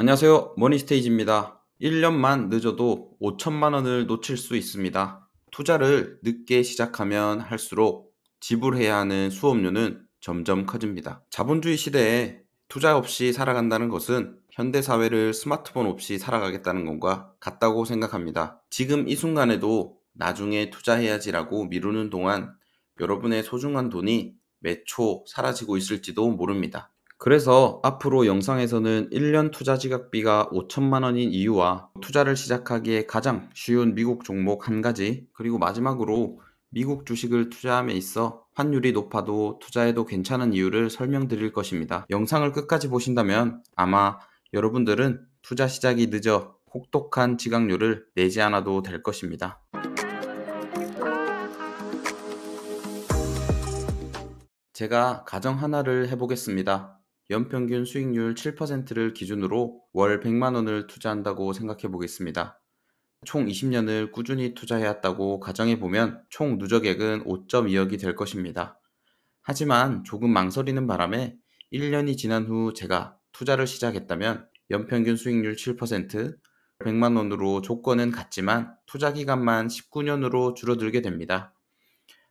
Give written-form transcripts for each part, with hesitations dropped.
안녕하세요. 머니스테이지입니다. 1년만 늦어도 5천만 원을 놓칠 수 있습니다. 투자를 늦게 시작하면 할수록 지불해야 하는 수업료는 점점 커집니다. 자본주의 시대에 투자 없이 살아간다는 것은 현대 사회를 스마트폰 없이 살아가겠다는 것과 같다고 생각합니다. 지금 이 순간에도 나중에 투자해야지라고 미루는 동안 여러분의 소중한 돈이 몇 초 사라지고 있을지도 모릅니다. 그래서 앞으로 영상에서는 1년 투자 지각비가 5천만 원인 이유와 투자를 시작하기에 가장 쉬운 미국 종목 한 가지, 그리고 마지막으로 미국 주식을 투자함에 있어 환율이 높아도 투자해도 괜찮은 이유를 설명드릴 것입니다. 영상을 끝까지 보신다면 아마 여러분들은 투자 시작이 늦어 혹독한 지각료를 내지 않아도 될 것입니다. 제가 가정 하나를 해보겠습니다. 연평균 수익률 7%를 기준으로 월 100만 원을 투자한다고 생각해 보겠습니다. 총 20년을 꾸준히 투자해왔다고 가정해보면 총 누적액은 5.2억이 될 것입니다. 하지만 조금 망설이는 바람에 1년이 지난 후 제가 투자를 시작했다면 연평균 수익률 7%, 100만 원으로 조건은 같지만 투자 기간만 19년으로 줄어들게 됩니다.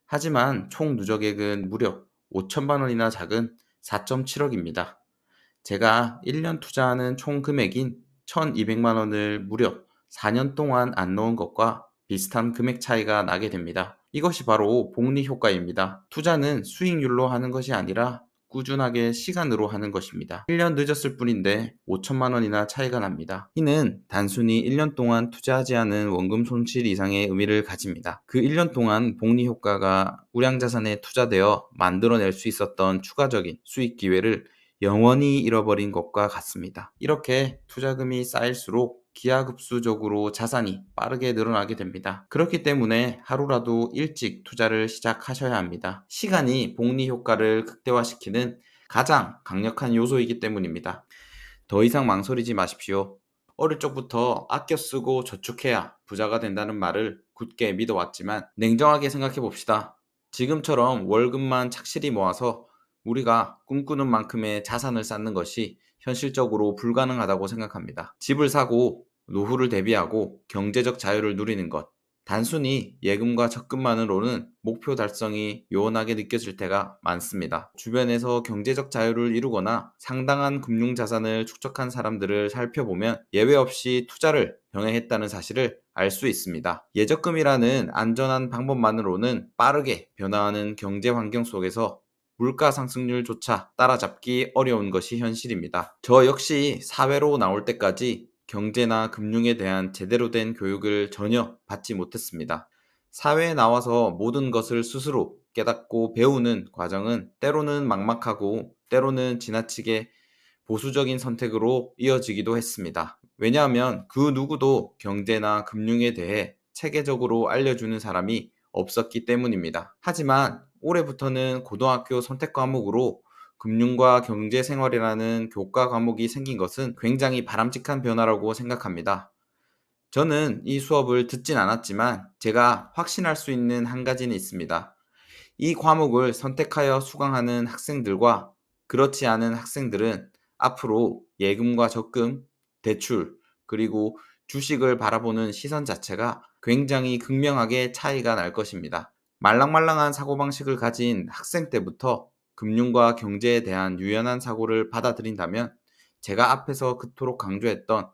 하지만 총 누적액은 무려 5천만 원이나 작은 4.7억입니다. 제가 1년 투자하는 총 금액인 1,200만 원을 무려 4년 동안 안 넣은 것과 비슷한 금액 차이가 나게 됩니다. 이것이 바로 복리 효과입니다. 투자는 수익률로 하는 것이 아니라 꾸준하게 시간으로 하는 것입니다. 1년 늦었을 뿐인데 5천만 원이나 차이가 납니다. 이는 단순히 1년 동안 투자하지 않은 원금 손실 이상의 의미를 가집니다. 그 1년 동안 복리 효과가 우량자산에 투자되어 만들어낼 수 있었던 추가적인 수익 기회를 영원히 잃어버린 것과 같습니다. 이렇게 투자금이 쌓일수록 기하급수적으로 자산이 빠르게 늘어나게 됩니다. 그렇기 때문에 하루라도 일찍 투자를 시작하셔야 합니다. 시간이 복리 효과를 극대화시키는 가장 강력한 요소이기 때문입니다. 더 이상 망설이지 마십시오. 어릴 적부터 아껴 쓰고 저축해야 부자가 된다는 말을 굳게 믿어왔지만 냉정하게 생각해 봅시다. 지금처럼 월급만 착실히 모아서 우리가 꿈꾸는 만큼의 자산을 쌓는 것이 현실적으로 불가능하다고 생각합니다. 집을 사고 노후를 대비하고 경제적 자유를 누리는 것. 단순히 예금과 적금만으로는 목표 달성이 요원하게 느껴질 때가 많습니다. 주변에서 경제적 자유를 이루거나 상당한 금융 자산을 축적한 사람들을 살펴보면 예외 없이 투자를 병행했다는 사실을 알 수 있습니다. 예적금이라는 안전한 방법만으로는 빠르게 변화하는 경제 환경 속에서 물가 상승률조차 따라잡기 어려운 것이 현실입니다. 저 역시 사회로 나올 때까지 경제나 금융에 대한 제대로 된 교육을 전혀 받지 못했습니다. 사회에 나와서 모든 것을 스스로 깨닫고 배우는 과정은 때로는 막막하고 때로는 지나치게 보수적인 선택으로 이어지기도 했습니다. 왜냐하면 그 누구도 경제나 금융에 대해 체계적으로 알려주는 사람이 없었기 때문입니다. 하지만 올해부터는 고등학교 선택 과목으로 금융과 경제생활이라는 교과 과목이 생긴 것은 굉장히 바람직한 변화라고 생각합니다. 저는 이 수업을 듣진 않았지만 제가 확신할 수 있는 한 가지는 있습니다. 이 과목을 선택하여 수강하는 학생들과 그렇지 않은 학생들은 앞으로 예금과 적금, 대출, 그리고 주식을 바라보는 시선 자체가 굉장히 극명하게 차이가 날 것입니다. 말랑말랑한 사고방식을 가진 학생 때부터 금융과 경제에 대한 유연한 사고를 받아들인다면 제가 앞에서 그토록 강조했던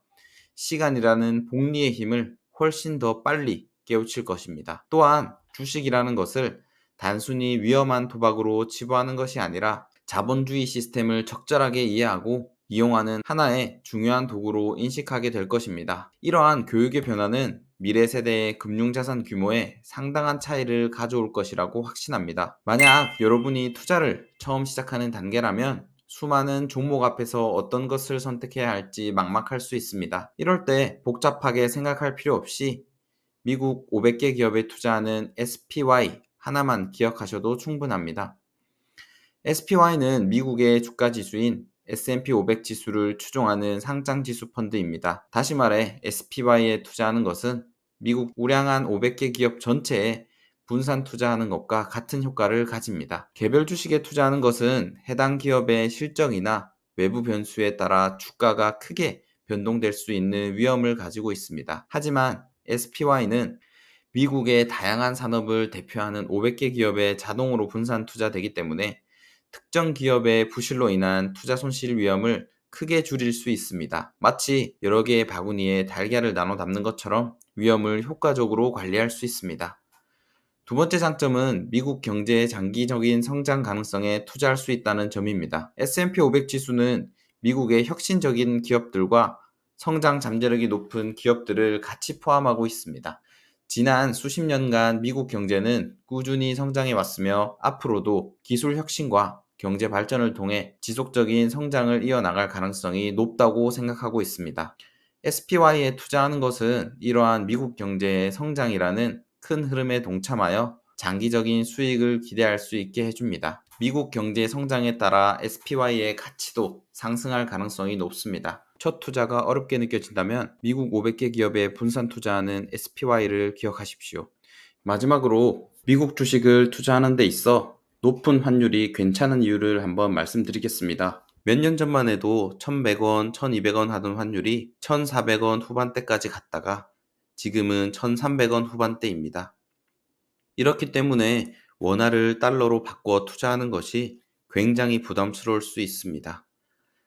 시간이라는 복리의 힘을 훨씬 더 빨리 깨우칠 것입니다. 또한 주식이라는 것을 단순히 위험한 도박으로 치부하는 것이 아니라 자본주의 시스템을 적절하게 이해하고 이용하는 하나의 중요한 도구로 인식하게 될 것입니다. 이러한 교육의 변화는 미래 세대의 금융자산 규모에 상당한 차이를 가져올 것이라고 확신합니다. 만약 여러분이 투자를 처음 시작하는 단계라면 수많은 종목 앞에서 어떤 것을 선택해야 할지 막막할 수 있습니다. 이럴 때 복잡하게 생각할 필요 없이 미국 500개 기업에 투자하는 SPY 하나만 기억하셔도 충분합니다. SPY는 미국의 주가 지수인 S&P 500 지수를 추종하는 상장 지수 펀드입니다. 다시 말해 SPY에 투자하는 것은 미국 우량한 500개 기업 전체에 분산 투자하는 것과 같은 효과를 가집니다. 개별 주식에 투자하는 것은 해당 기업의 실적이나 외부 변수에 따라 주가가 크게 변동될 수 있는 위험을 가지고 있습니다. 하지만 SPY는 미국의 다양한 산업을 대표하는 500개 기업에 자동으로 분산 투자되기 때문에 특정 기업의 부실로 인한 투자 손실 위험을 크게 줄일 수 있습니다. 마치 여러 개의 바구니에 달걀을 나눠 담는 것처럼 위험을 효과적으로 관리할 수 있습니다. 두 번째 장점은 미국 경제의 장기적인 성장 가능성에 투자할 수 있다는 점입니다. S&P 500 지수는 미국의 혁신적인 기업들과 성장 잠재력이 높은 기업들을 같이 포함하고 있습니다. 지난 수십 년간 미국 경제는 꾸준히 성장해 왔으며 앞으로도 기술 혁신과 경제 발전을 통해 지속적인 성장을 이어나갈 가능성이 높다고 생각하고 있습니다. SPY에 투자하는 것은 이러한 미국 경제의 성장이라는 큰 흐름에 동참하여 장기적인 수익을 기대할 수 있게 해줍니다. 미국 경제 성장에 따라 SPY의 가치도 상승할 가능성이 높습니다. 첫 투자가 어렵게 느껴진다면 미국 500개 기업에 분산 투자하는 SPY를 기억하십시오. 마지막으로 미국 주식을 투자하는 데 있어 높은 환율이 괜찮은 이유를 한번 말씀드리겠습니다. 몇 년 전만 해도 1100원, 1200원 하던 환율이 1400원 후반대까지 갔다가 지금은 1300원 후반대입니다. 이렇기 때문에 원화를 달러로 바꿔 투자하는 것이 굉장히 부담스러울 수 있습니다.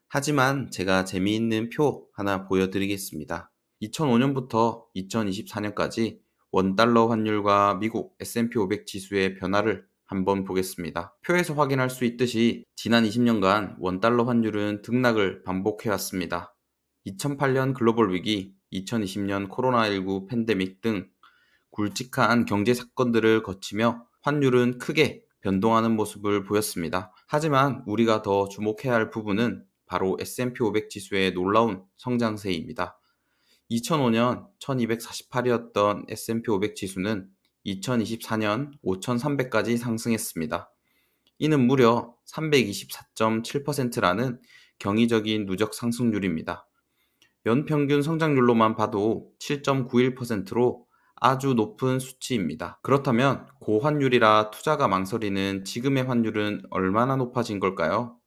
하지만 제가 재미있는 표 하나 보여드리겠습니다. 2005년부터 2024년까지 원달러 환율과 미국 S&P 500 지수의 변화를 한번 보겠습니다. 표에서 확인할 수 있듯이 지난 20년간 원달러 환율은 등락을 반복해왔습니다. 2008년 글로벌 위기, 2020년 코로나19 팬데믹 등 굵직한 경제 사건들을 거치며 환율은 크게 변동하는 모습을 보였습니다. 하지만 우리가 더 주목해야 할 부분은 바로 S&P 500 지수의 놀라운 성장세입니다. 2005년 1248이었던 S&P 500 지수는 2024년 5300까지 상승했습니다. 이는 무려 324.7%라는 경이적인 누적 상승률입니다. 연평균 성장률로만 봐도 7.91%로 아주 높은 수치입니다. 그렇다면 고환율이라 투자가 망설이는 지금의 환율은 얼마나 높아진 걸까요?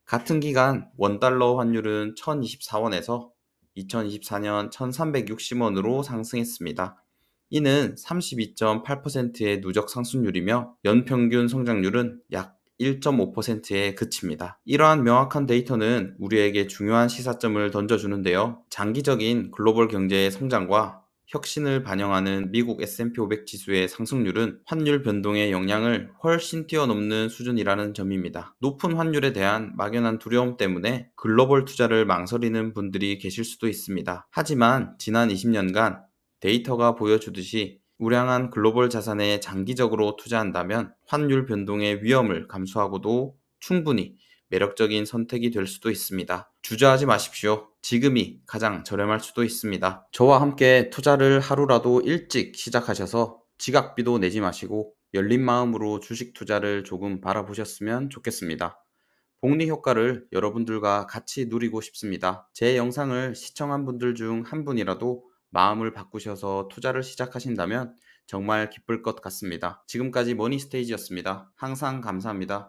같은 기간 원달러 환율은 1024원에서 2024년 1360원으로 상승했습니다. 이는 32.8%의 누적 상승률이며 연평균 성장률은 약 1.5%에 그칩니다. 이러한 명확한 데이터는 우리에게 중요한 시사점을 던져주는데요. 장기적인 글로벌 경제의 성장과 혁신을 반영하는 미국 S&P 500 지수의 상승률은 환율 변동의 영향을 훨씬 뛰어넘는 수준이라는 점입니다. 높은 환율에 대한 막연한 두려움 때문에 글로벌 투자를 망설이는 분들이 계실 수도 있습니다. 하지만 지난 20년간 데이터가 보여주듯이 우량한 글로벌 자산에 장기적으로 투자한다면 환율 변동의 위험을 감수하고도 충분히 매력적인 선택이 될 수도 있습니다. 주저하지 마십시오. 지금이 가장 저렴할 수도 있습니다. 저와 함께 투자를 하루라도 일찍 시작하셔서 지각비도 내지 마시고 열린 마음으로 주식 투자를 조금 바라보셨으면 좋겠습니다. 복리 효과를 여러분들과 같이 누리고 싶습니다. 제 영상을 시청한 분들 중 한 분이라도 마음을 바꾸셔서 투자를 시작하신다면 정말 기쁠 것 같습니다. 지금까지 머니스테이지였습니다. 항상 감사합니다.